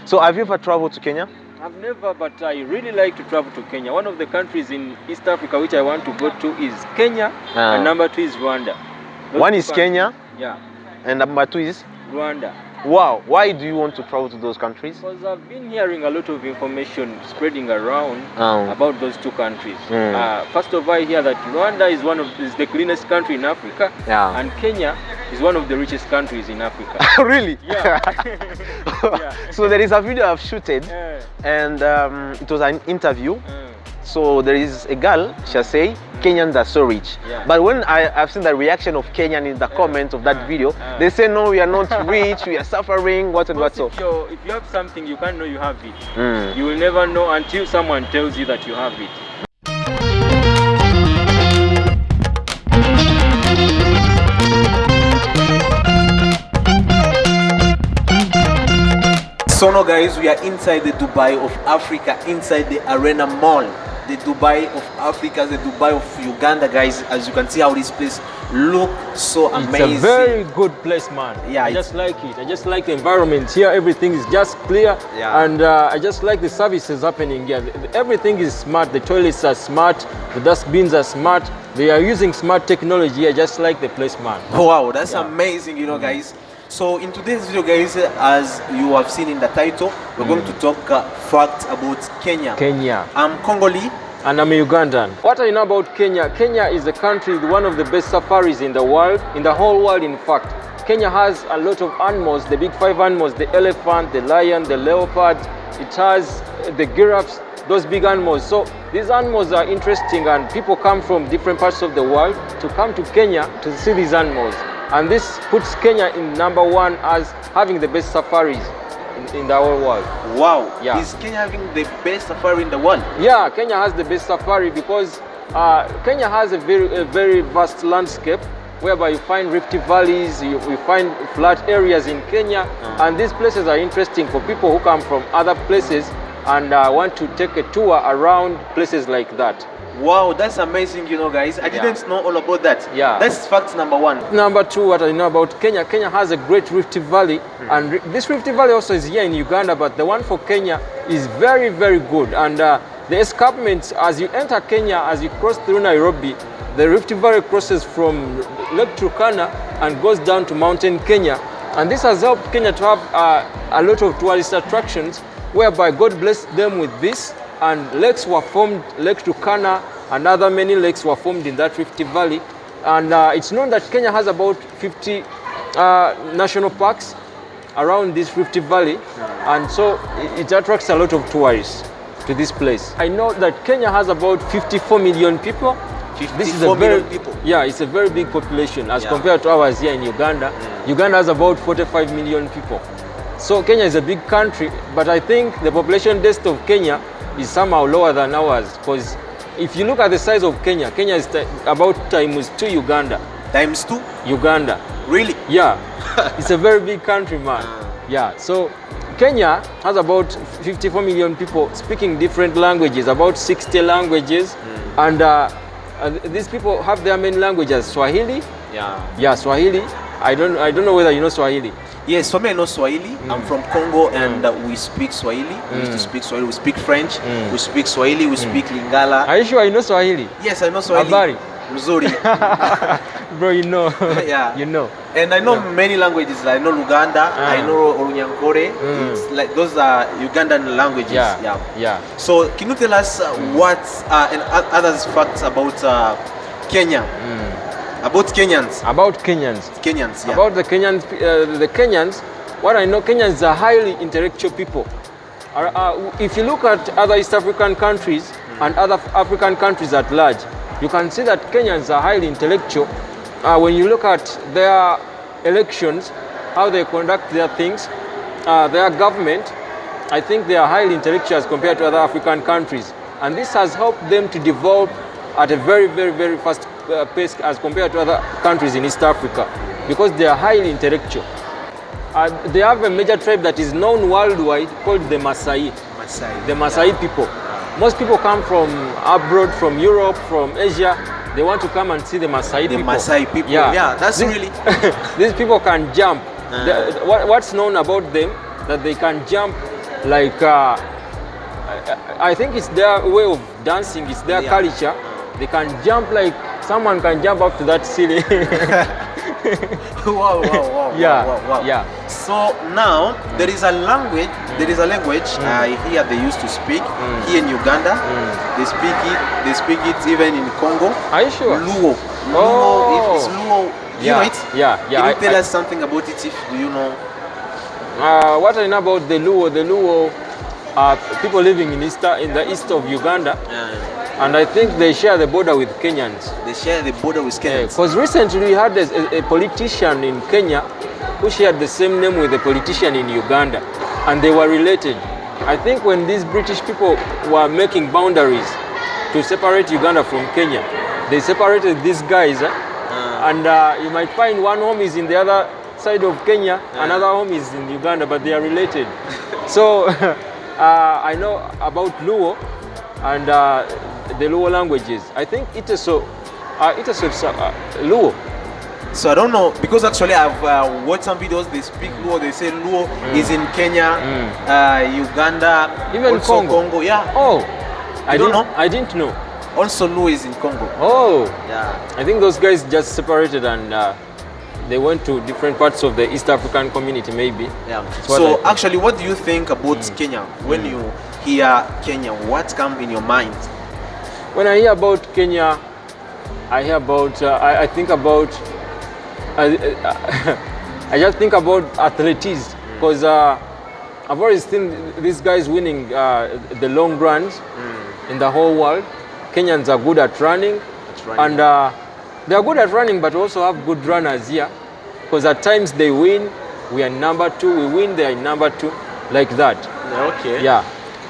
So have you ever traveled to Kenya? I've never, but I really like to travel to Kenya. One of the countries in East Africa which I want to go to is Kenya, and number 2 is Rwanda. One is Kenya, yeah, and number 2 is Rwanda. Wow, why do you want to travel to those countries? Because I've been hearing a lot of information spreading around about those 2 countries. First of all, I hear that Rwanda is the cleanest country in Africa, and Kenya is one of the richest countries in Africa. Really? Yeah. Yeah. So there is a video I've shooted, and it was an interview. So there is a girl, she'll say, Kenyans are so rich. But when I've seen the reaction of Kenyan in the comments of that video, they say, no, we are not rich, we are suffering, what and what so. If you have something, you can't know you have it. You will never know until someone tells you that you have it. So now guys, we are inside the Dubai of Africa, inside the Arena Mall. The Dubai of Africa, the Dubai of Uganda, guys. As you can see how this place looks so amazing. It's a very good place, man. Yeah, I just like it. I just like the environment here. Everything is just clear, and I just like the services happening here. Everything is smart. The toilets are smart. The dustbins are smart. They are using smart technology. I just like the place, man. Wow, that's amazing, you know, guys. So in today's video, guys, as you have seen in the title, we're going to talk facts about Kenya. I'm Congolese. And I'm a Ugandan. What I know about Kenya, Kenya is a country with one of the best safaris in the world, in the whole world in fact. Kenya has a lot of animals, the big 5 animals, the elephant, the lion, the leopard, it has the giraffes, those big animals. So these animals are interesting, and people come from different parts of the world to come to Kenya to see these animals. And this puts Kenya in number 1 as having the best safaris in the whole world. Wow. Yeah. Is Kenya having the best safari in the world? Yeah, Kenya has the best safari because Kenya has a very vast landscape whereby you find rift valleys, you find flat areas in Kenya, and these places are interesting for people who come from other places and want to take a tour around places like that. Wow, that's amazing, you know, guys. I didn't know all about that. Yeah. That's fact number 1. Number 2, what I know about Kenya, Kenya has a great rift valley, and this rift valley also is here in Uganda, but the one for Kenya is very, very good. And the escarpments, as you enter Kenya, as you cross through Nairobi, the rift valley crosses from Lake Turkana and goes down to mountain Kenya. And this has helped Kenya to have a lot of tourist attractions, whereby God blessed them with this. And lakes were formed, Lake Turkana and other many lakes were formed in that Rift Valley. And it's known that Kenya has about 50 national parks around this Rift Valley. And so it attracts a lot of tourists to this place. I know that Kenya has about 54 million people. 54 million people? Yeah, it's a very big population as compared to ours here in Uganda. Uganda has about 45 million people. So Kenya is a big country, but I think the population density of Kenya is somehow lower than ours, because if you look at the size of Kenya, Kenya is about times 2 Uganda. Times 2? Uganda. Really? Yeah. It's a very big country, man. Yeah. So Kenya has about 54 million people speaking different languages, about 60 languages, and these people have their main languages: Swahili. Yeah, Swahili. I don't know whether you know Swahili. Yes, for me I know Swahili. I'm from Congo, and we speak Swahili. We used to speak Swahili. We speak French. We speak Swahili. We speak Lingala. Are you sure you know Swahili? Yes, I know Swahili. Habari? Mzuri. Bro, you know. Yeah. You know. And I know many languages. I know Luganda. I know Orunyankore. It's like those are Ugandan languages. Yeah. So can you tell us what and other facts about Kenya? About Kenyans. About Kenyans. Kenyans, yeah. About the Kenyans, what I know, Kenyans are highly intellectual people. If you look at other East African countries and other African countries at large, you can see that Kenyans are highly intellectual. When you look at their elections, how they conduct their things, their government, I think they are highly intellectual as compared to other African countries. And this has helped them to develop at a very, very, very fast pace as compared to other countries in East Africa, because they are highly intellectual. They have a major tribe that is known worldwide called the Maasai. The Maasai people. Most people come from abroad, from Europe, from Asia. They want to come and see the Maasai people. The Maasai people, yeah, that's really... These people can jump. What's known about them, that they can jump like I think it's their way of dancing, it's their culture. They can jump like someone can jump up to that ceiling. Wow. Yeah. So now there is a language. I hear they used to speak here in Uganda. They speak it even in Congo. Are you sure? Luo. Oh. If it's Luo, you know it? Yeah. Can you tell us something about it? Do you know? What I know about the Luo are people living in the east of Uganda. And I think they share the border with Kenyans. They share the border with Kenyans. Because recently we had a politician in Kenya who shared the same name with a politician in Uganda, and they were related. I think when these British people were making boundaries to separate Uganda from Kenya, they separated these guys, and you might find one home is in the other side of Kenya, another home is in Uganda, but they are related. So I know about Luo and the Luo languages. I think it is Luo. So I don't know, because actually I've watched some videos, they speak Luo, they say Luo is in Kenya, Uganda, even also Congo. Yeah. Oh, I don't know. I didn't know. Also Luo is in Congo. Oh. Yeah. I think those guys just separated and they went to different parts of the East African community maybe. Yeah. So actually, what do you think about Kenya? When you hear Kenya, what comes in your mind? When I hear about Kenya, I hear about, I think about, I just think about athletics, because I've always seen these guys winning the long runs in the whole world. Kenyans are good at running, and they are good at running, but also have good runners here, because at times they win, we are number 2, we win, they are number 2, like that. Okay. Yeah.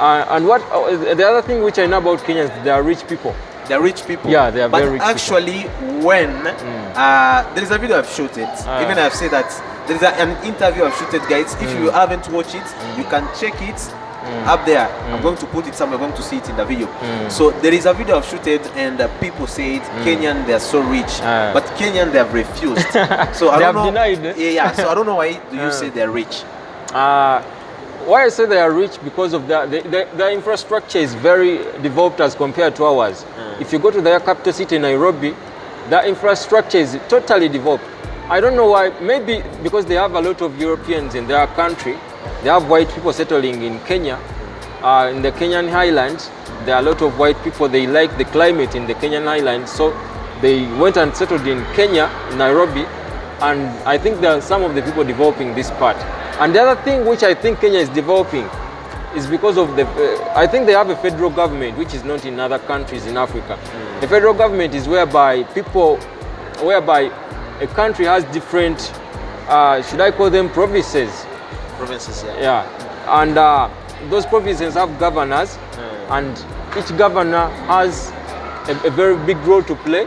And what the other thing which I know about Kenyans, they are rich people. They are rich people. Yeah, they are very rich. But actually, when there is a video I've shot it, even I've said that there is an interview I've shot it, guys. If you haven't watched it, you can check it up there. I'm going to put it somewhere. I'm going to see it in the video. So there is a video I've shot it, and people say it. Kenyan, they are so rich, but Kenyan, they have refused. So I they don't have know. Denied. Yeah. So I don't know why do you say they are rich. Why I say they are rich, because of their infrastructure is very developed as compared to ours. If you go to their capital city, Nairobi, their infrastructure is totally developed. I don't know why, maybe because they have a lot of Europeans in their country. They have white people settling in Kenya, in the Kenyan highlands. There are a lot of white people, they like the climate in the Kenyan highlands, so they went and settled in Kenya, Nairobi, and I think there are some of the people developing this part. And the other thing which I think Kenya is developing is because of I think they have a federal government, which is not in other countries in Africa. The federal government is whereby a country has different, should I call them provinces? Provinces, yeah. Yeah, and those provinces have governors, and each governor has a very big role to play,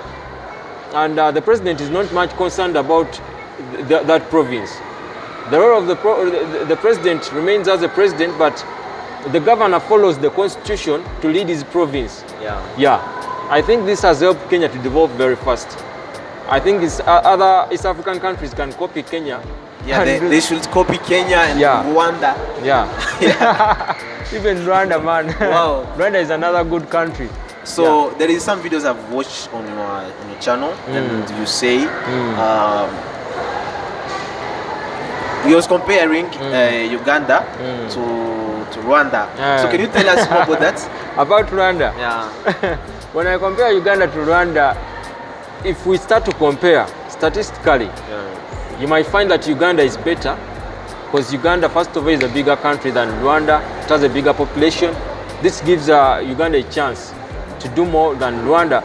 and the president is not much concerned about that province. The role of the president remains as a president, but the governor follows the constitution to lead his province. Yeah. I think this has helped Kenya to develop very fast. I think other East African countries can copy Kenya. Yeah, they should copy Kenya and Rwanda. Yeah. Even Rwanda, man. Wow. Rwanda is another good country. So there is some videos I've watched on your channel, and you say you was comparing Uganda to Rwanda. So can you tell us more about that? About Rwanda? Yeah. When I compare Uganda to Rwanda, if we start to compare statistically, you might find that Uganda is better, because Uganda, first of all, is a bigger country than Rwanda. It has a bigger population. This gives Uganda a chance to do more than Rwanda.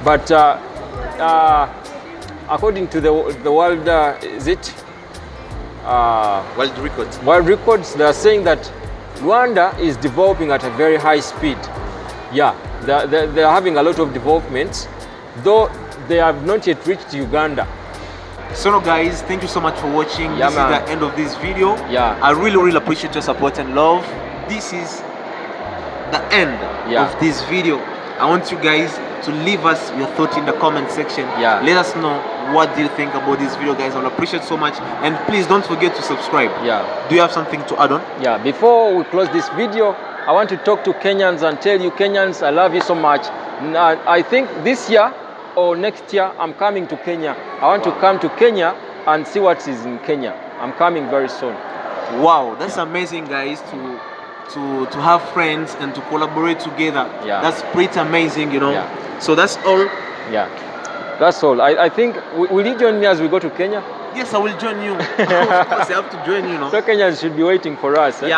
But according to the world, world records, they are saying that Rwanda is developing at a very high speed. Yeah, they are having a lot of developments, though they have not yet reached Uganda. So guys, thank you so much for watching. This is the end of this video. Yeah, I really appreciate your support and love. This is the end of this video. I want you guys to leave us your thoughts in the comment section. Let us know what do you think about this video, guys. I'll appreciate so much, and please don't forget to subscribe. Do you have something to add on? Before we close this video, I want to talk to Kenyans and tell you, Kenyans, I love you so much. I think this year or next year I'm coming to Kenya. I want to come to Kenya and see what is in Kenya. I'm coming very soon. Wow, that's amazing, guys, to have friends and to collaborate together. That's pretty amazing, you know. So that's all. That's all. I think, will you join me as we go to Kenya? Yes, I will join you. Of course, I have to join you, know. So Kenyans should be waiting for us. Okay.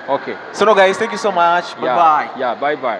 Okay. So, no, guys, thank you so much. Bye-bye. Bye-bye.